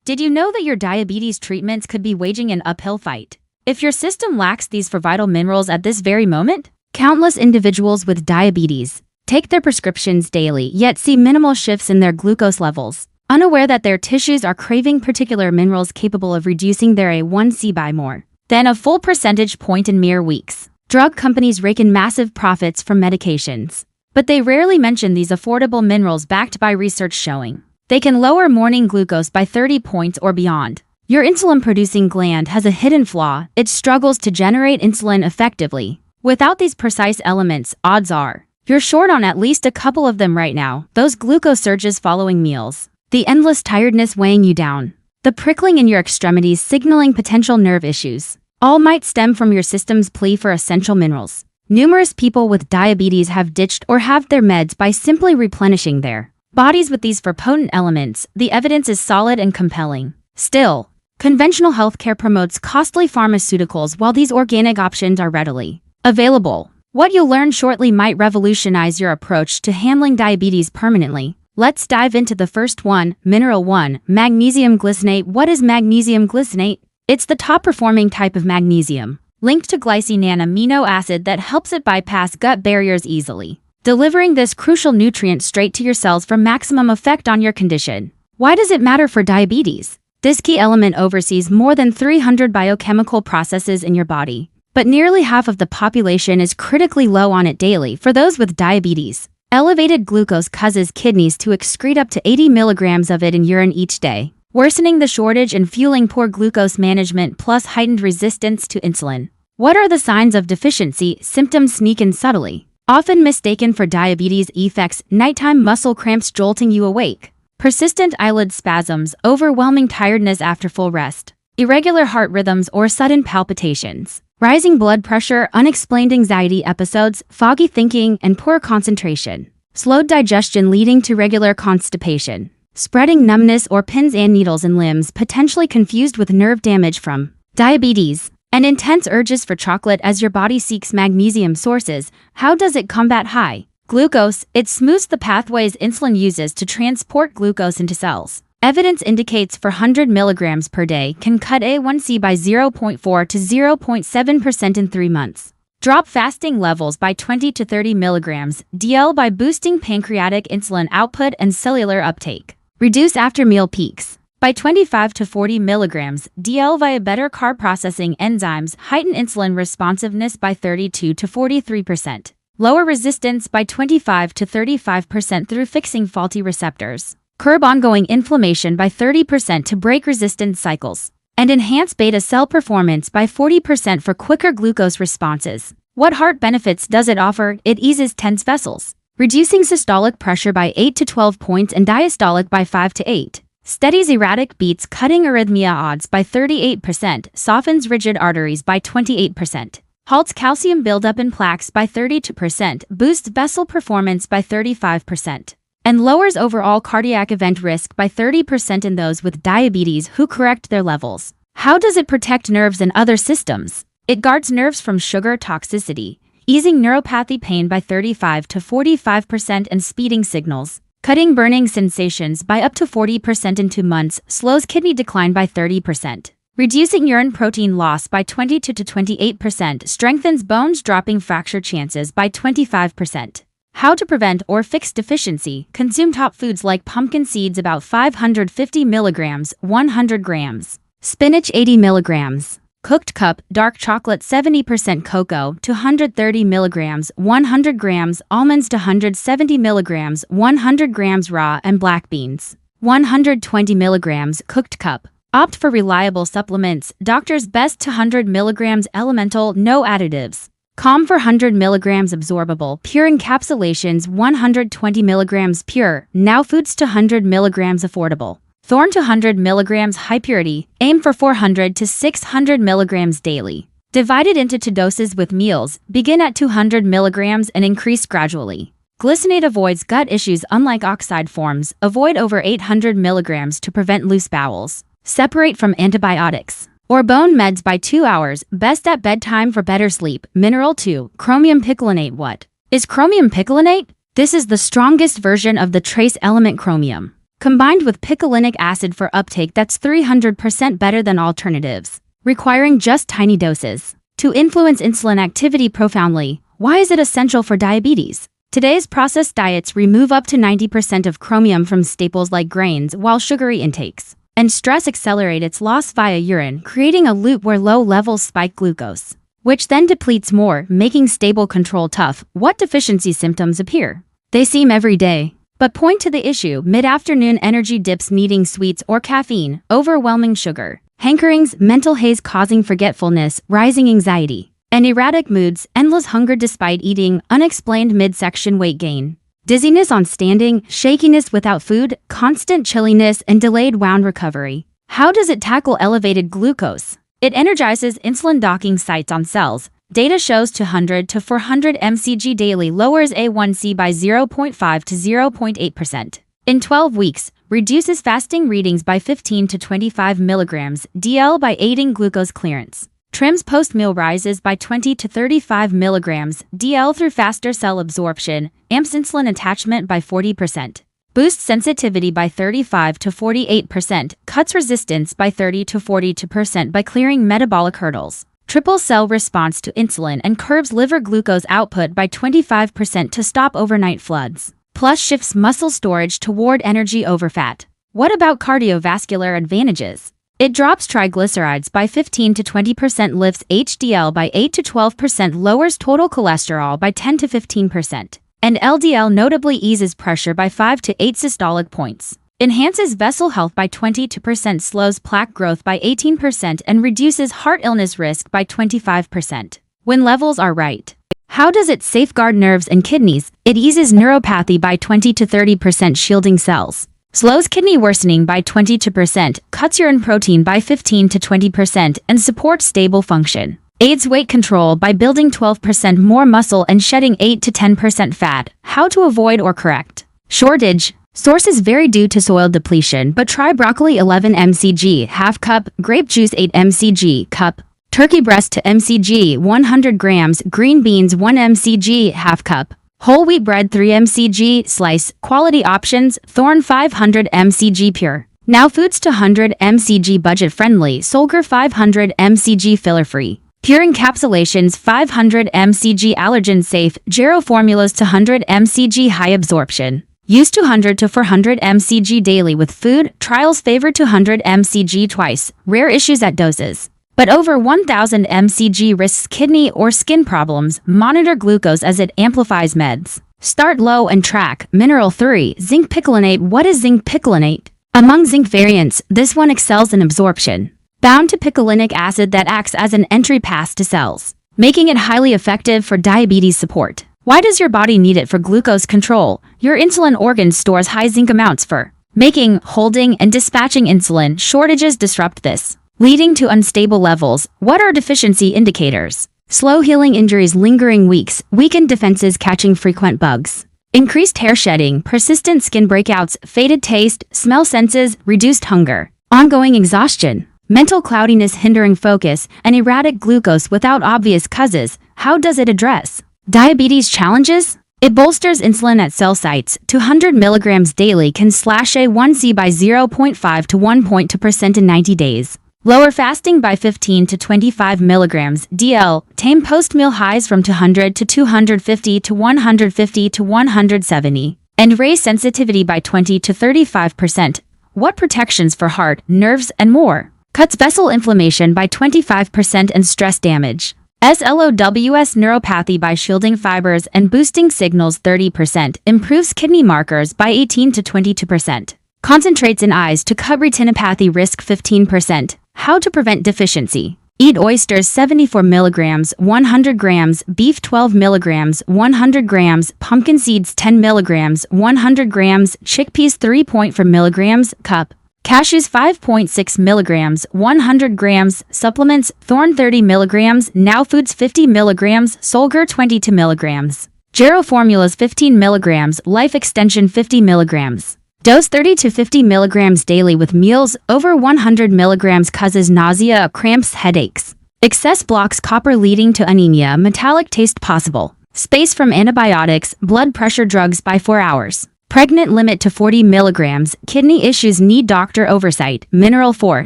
Did you know that your diabetes treatments could be waging an uphill fight if your system lacks these for vital minerals at this very moment? Countless individuals with diabetes take their prescriptions daily yet see minimal shifts in their glucose levels, unaware that their tissues are craving particular minerals capable of reducing their A1C by more than a full percentage point in mere weeks. Drug companies rake in massive profits from medications, but they rarely mention these affordable minerals backed by research showing they can lower morning glucose by 30 points or beyond. Your insulin-producing gland has a hidden flaw. It struggles to generate insulin effectively. Without these precise elements, odds are you're short on at least a couple of them right now. Those glucose surges following meals, the endless tiredness weighing you down, the prickling in your extremities signaling potential nerve issues, all might stem from your system's plea for essential minerals. Numerous people with diabetes have ditched or halved their meds by simply replenishing their bodies with these for potent elements. The evidence is solid and compelling. Still, conventional healthcare promotes costly pharmaceuticals while these organic options are readily available. What you'll learn shortly might revolutionize your approach to handling diabetes permanently. Let's dive into the first one. Mineral 1. Magnesium glycinate. What is magnesium glycinate? It's the top-performing type of magnesium, linked to glycine, an amino acid that helps it bypass gut barriers easily, delivering this crucial nutrient straight to your cells for maximum effect on your condition. Why does it matter for diabetes? This key element oversees more than 300 biochemical processes in your body, but nearly half of the population is critically low on it daily. For those with diabetes, elevated glucose causes kidneys to excrete up to 80 milligrams of it in urine each day, worsening the shortage and fueling poor glucose management plus heightened resistance to insulin. What are the signs of deficiency? Symptoms sneak in subtly, often mistaken for diabetes effects: nighttime muscle cramps jolting you awake, persistent eyelid spasms, overwhelming tiredness after full rest, irregular heart rhythms or sudden palpitations, rising blood pressure, unexplained anxiety episodes, foggy thinking and poor concentration, slowed digestion leading to regular constipation, spreading numbness or pins and needles in limbs potentially confused with nerve damage from diabetes, and intense urges for chocolate as your body seeks magnesium sources. How does it combat high glucose? It smooths the pathways insulin uses to transport glucose into cells. Evidence indicates 400 milligrams per day can cut A1C by 0.4 to 0.7% in 3 months. Drop fasting levels by 20 to 30 milligrams DL by boosting pancreatic insulin output and cellular uptake. Reduce after-meal peaks by 25 to 40 milligrams DL via better carb processing enzymes. Heighten insulin responsiveness by 32 to 43%. Lower resistance by 25 to 35% through fixing faulty receptors. Curb ongoing inflammation by 30% to break resistance cycles. And enhance beta cell performance by 40% for quicker glucose responses. What heart benefits does it offer? It eases tense vessels, reducing systolic pressure by 8 to 12 points and diastolic by 5 to 8. Steadies erratic beats, cutting arrhythmia odds by 38%, softens rigid arteries by 28%, halts calcium buildup in plaques by 32%, boosts vessel performance by 35%, and lowers overall cardiac event risk by 30% in those with diabetes who correct their levels. How does it protect nerves and other systems? It guards nerves from sugar toxicity, easing neuropathy pain by 35 to 45% and speeding signals, cutting burning sensations by up to 40% in 2 months, slows kidney decline by 30%, reducing urine protein loss by 22 to 28%, strengthens bones, dropping fracture chances by 25%. How to prevent or fix deficiency? Consume top foods like pumpkin seeds about 550 milligrams, 100 grams, spinach 80 milligrams, cooked cup, dark chocolate 70% cocoa to 130 milligrams, 100 grams, almonds to 170 milligrams, 100 grams raw, and black beans, 120 milligrams, cooked cup. Opt for reliable supplements. Doctor's Best to 100 milligrams elemental, no additives. Calm for 100 milligrams absorbable, pure encapsulations 120 milligrams pure. Now Foods to 100 milligrams affordable. Thorn to 100 milligrams high purity, aim for 400 to 600 milligrams daily. Divided into 2 doses with meals, begin at 200 milligrams and increase gradually. Glycinate avoids gut issues unlike oxide forms, avoid over 800 milligrams to prevent loose bowels. Separate from antibiotics or bone meds by 2 hours, best at bedtime for better sleep. Mineral 2, chromium picolinate. What is chromium picolinate? This is the strongest version of the trace element chromium. combined with picolinic acid for uptake that's 300% better than alternatives, requiring just tiny doses. To influence insulin activity profoundly, why is it essential for diabetes? Today's processed diets remove up to 90% of chromium from staples like grains, while sugary intakes and stress accelerate its loss via urine, creating a loop where low levels spike glucose, which then depletes more, making stable control tough. What deficiency symptoms appear? They seem every day, but point to the issue: mid-afternoon energy dips needing sweets or caffeine, overwhelming sugar, hankerings, mental haze causing forgetfulness, rising anxiety, and erratic moods, endless hunger despite eating, unexplained midsection weight gain, dizziness on standing, shakiness without food, constant chilliness, and delayed wound recovery. How does it tackle elevated glucose? It energizes insulin docking sites on cells. Data shows 200 to 400 mcg daily lowers A1C by 0.5 to 0.8%. In 12 weeks, reduces fasting readings by 15 to 25 milligrams DL by aiding glucose clearance. Trims post-meal rises by 20 to 35 milligrams DL through faster cell absorption, amps insulin attachment by 40%, boosts sensitivity by 35 to 48%, cuts resistance by 30 to 42% by clearing metabolic hurdles, triples cell response to insulin and curbs liver glucose output by 25% to stop overnight floods, plus shifts muscle storage toward energy over fat. What about cardiovascular advantages? It drops triglycerides by 15 to 20%, lifts HDL by 8 to 12%, lowers total cholesterol by 10 to 15%, and LDL notably eases pressure by 5 to 8 systolic points, enhances vessel health by 22%, slows plaque growth by 18%, and reduces heart illness risk by 25%, when levels are right. How does it safeguard nerves and kidneys? It eases neuropathy by 20 to 30%, shielding cells, slows kidney worsening by 22%, cuts urine protein by 15 to 20%, and supports stable function. Aids weight control by building 12% more muscle and shedding 8 to 10% fat. How to avoid or correct shortage? Sources vary due to soil depletion, but try broccoli 11 mcg half cup, grape juice 8 mcg cup, turkey breast 2 mcg 100 grams, green beans 1 mcg half cup, whole wheat bread 3 mcg slice. Quality options: Thorn 500 mcg pure, Now Foods 200 mcg budget friendly, Solgar 500 mcg filler free, Pure encapsulations 500 mcg allergen safe, Gero formulas 200 mcg high absorption. Use 200 to 400 mcg daily with food. Trials favor 200 mcg twice. Rare issues at doses, but over 1000 mcg risks kidney or skin problems. Monitor glucose as it amplifies meds. Start low and track. Mineral 3. Zinc picolinate. What is zinc picolinate? Among zinc variants, this one excels in absorption, bound to picolinic acid that acts as an entry pass to cells, making it highly effective for diabetes support. Why does your body need it for glucose control? Your insulin organ stores high zinc amounts for making, holding, and dispatching insulin. Shortages disrupt this, leading to unstable levels. What are deficiency indicators? Slow healing injuries lingering weeks, weakened defenses catching frequent bugs, increased hair shedding, persistent skin breakouts, faded taste, smell senses, reduced hunger, ongoing exhaustion, mental cloudiness hindering focus, and erratic glucose without obvious causes. How does it address diabetes challenges? It bolsters insulin at cell sites. 200 milligrams daily can slash A1C by 0.5 to 1.2% in 90 days. Lower fasting by 15 to 25 milligrams DL. Tame post-meal highs from 200 to 250 to 150 to 170. And raise sensitivity by 20 to 35%. What protections for heart, nerves, and more? Cuts vessel inflammation by 25% and stress damage. SLOWS neuropathy by shielding fibers and boosting signals 30%, improves kidney markers by 18 to 22%, concentrates in eyes to cut retinopathy risk 15%. How to prevent deficiency? Eat oysters 74 milligrams, 100 grams, beef 12 milligrams, 100 grams, pumpkin seeds 10 milligrams, 100 grams, chickpeas 3.4 milligrams, cup. Cashews 5.6 milligrams, 100 grams, supplements, Thorn 30 milligrams, Now Foods 50 milligrams, Solgar 22 milligrams, Gero formulas 15 milligrams, Life Extension 50 milligrams. Dose 30 to 50 milligrams daily with meals. Over 100 milligrams causes nausea, cramps, headaches. Excess blocks copper leading to anemia, metallic taste possible. Space from antibiotics, blood pressure drugs by 4 hours. Pregnant limit to 40 milligrams. Kidney issues need doctor oversight. Mineral 4.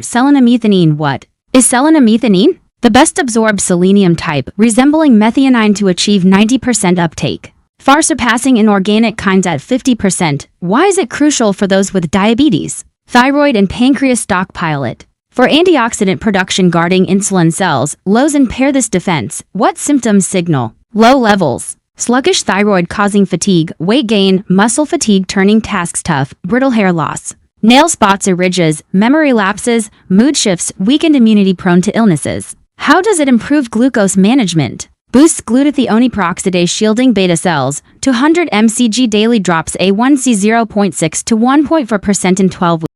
Selenomethionine. What is selenomethionine? The best absorbed selenium type, resembling methionine to achieve 90% uptake, far surpassing inorganic kinds at 50%. Why is it crucial for those with diabetes, thyroid, and pancreas? Stockpile it for antioxidant production, guarding insulin cells. Lows impair this defense. What symptoms signal low levels? Sluggish thyroid causing fatigue, weight gain, muscle fatigue turning tasks tough, brittle hair loss, nail spots or ridges, memory lapses, mood shifts, weakened immunity, prone to illnesses. How does it improve glucose management? Boosts glutathione peroxidase, shielding beta cells. 200 mcg daily, drops A1C 0.6 to 1.4% in 12 weeks.